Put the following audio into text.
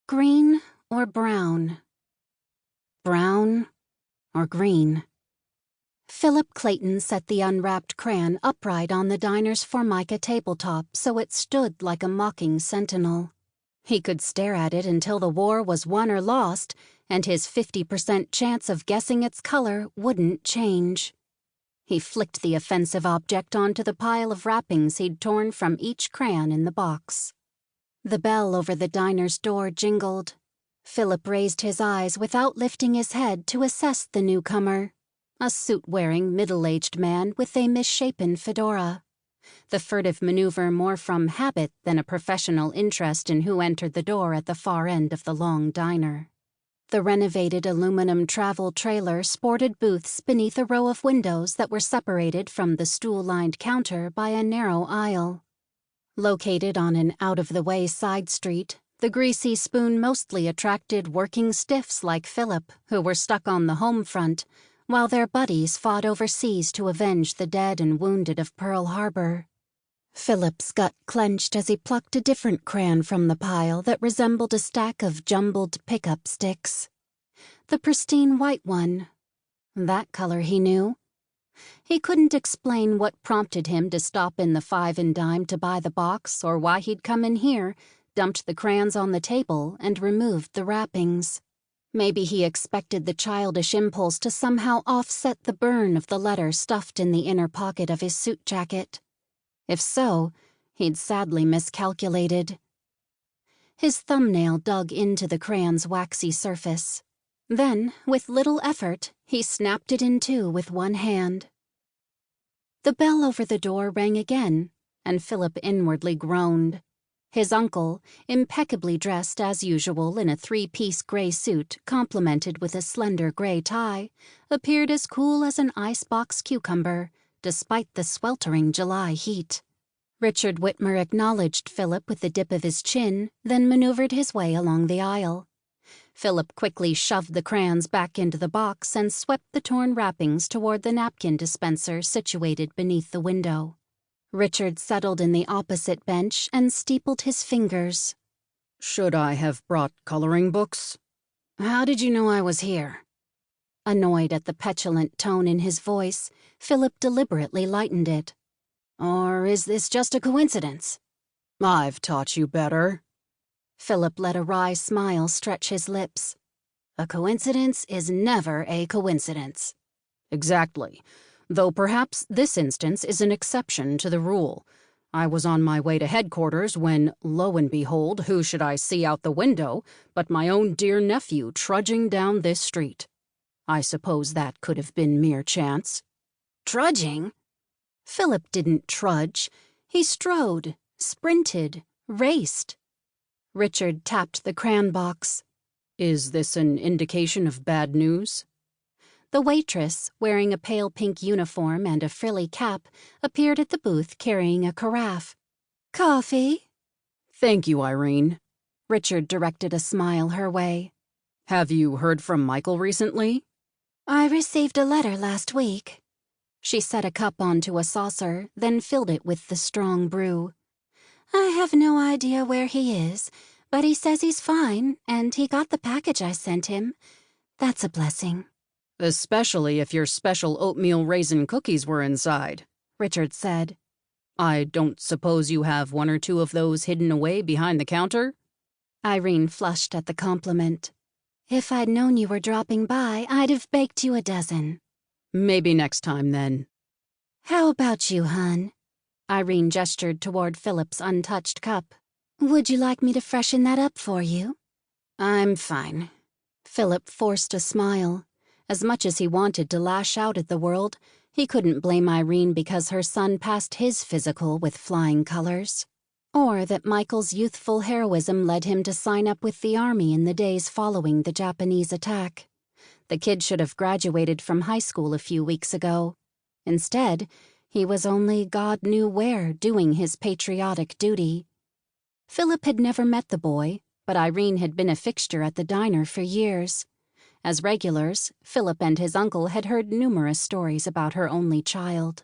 Green or brown? Brown or green? Phillip Clayton set the unwrapped crayon upright on the diner's formica tabletop so it stood like a mocking sentinel. He could stare at it until the war was won or lost, and his 50% chance of guessing its color wouldn't change. He flicked the offensive object onto the pile of wrappings he'd torn from each crayon in the box. The bell over the diner's door jingled. Phillip raised his eyes without lifting his head to assess the newcomer, a suit-wearing middle-aged man with a misshapen fedora. The furtive maneuver more from habit than a professional interest in who entered the door at the far end of the long diner. The renovated aluminum travel trailer sported booths beneath a row of windows that were separated from the stool-lined counter by a narrow aisle. Located on an out-of-the-way side street, the greasy spoon mostly attracted working stiffs like Phillip, who were stuck on the home front, while their buddies fought overseas to avenge the dead and wounded of Pearl Harbor. Phillip's gut clenched as he plucked a different crayon from the pile that resembled a stack of jumbled pickup sticks. The pristine white one. That color he knew. He couldn't explain what prompted him to stop in the Five and Dime to buy the box or why he'd come in here, dumped the crayons on the table, and removed the wrappings. Maybe he expected the childish impulse to somehow offset the burn of the letter stuffed in the inner pocket of his suit jacket. If so, he'd sadly miscalculated. His thumbnail dug into the crayon's waxy surface. Then, with little effort, he snapped it in two with one hand. The bell over the door rang again, and Phillip inwardly groaned. His uncle, impeccably dressed as usual in a three-piece gray suit complemented with a slender gray tie, appeared as cool as an icebox cucumber, despite the sweltering July heat. Richard Whitmer acknowledged Phillip with the dip of his chin, then maneuvered his way along the aisle. Phillip quickly shoved the crayons back into the box and swept the torn wrappings toward the napkin dispenser situated beneath the window. Richard settled in the opposite bench and steepled his fingers. "Should I have brought coloring books? How did you know I was here?" Annoyed at the petulant tone in his voice, Phillip deliberately lightened it. "Or is this just a coincidence?" "I've taught you better." Phillip let a wry smile stretch his lips. "A coincidence is never a coincidence." "Exactly. Though perhaps this instance is an exception to the rule. I was on my way to headquarters when, lo and behold, who should I see out the window but my own dear nephew trudging down this street. I suppose that could have been mere chance." "Trudging?" Phillip didn't trudge. He strode, sprinted, raced. Richard tapped the crayon box. "Is this an indication of bad news?" The waitress, wearing a pale pink uniform and a frilly cap, appeared at the booth carrying a carafe. "Coffee?" "Thank you, Irene." Richard directed a smile her way. "Have you heard from Michael recently?" "I received a letter last week." She set a cup onto a saucer, then filled it with the strong brew. "I have no idea where he is, but he says he's fine, and he got the package I sent him. That's a blessing." "Especially if your special oatmeal raisin cookies were inside," Richard said. "I don't suppose you have one or two of those hidden away behind the counter?" Irene flushed at the compliment. "If I'd known you were dropping by, I'd have baked you a dozen." "Maybe next time, then." "How about you, hon?" Irene gestured toward Phillip's untouched cup. "Would you like me to freshen that up for you?" "I'm fine." Phillip forced a smile. As much as he wanted to lash out at the world, he couldn't blame Irene because her son passed his physical with flying colors. Or that Michael's youthful heroism led him to sign up with the army in the days following the Japanese attack. The kid should have graduated from high school a few weeks ago. Instead, he was only God knew where doing his patriotic duty. Phillip had never met the boy, but Irene had been a fixture at the diner for years. As regulars, Phillip and his uncle had heard numerous stories about her only child.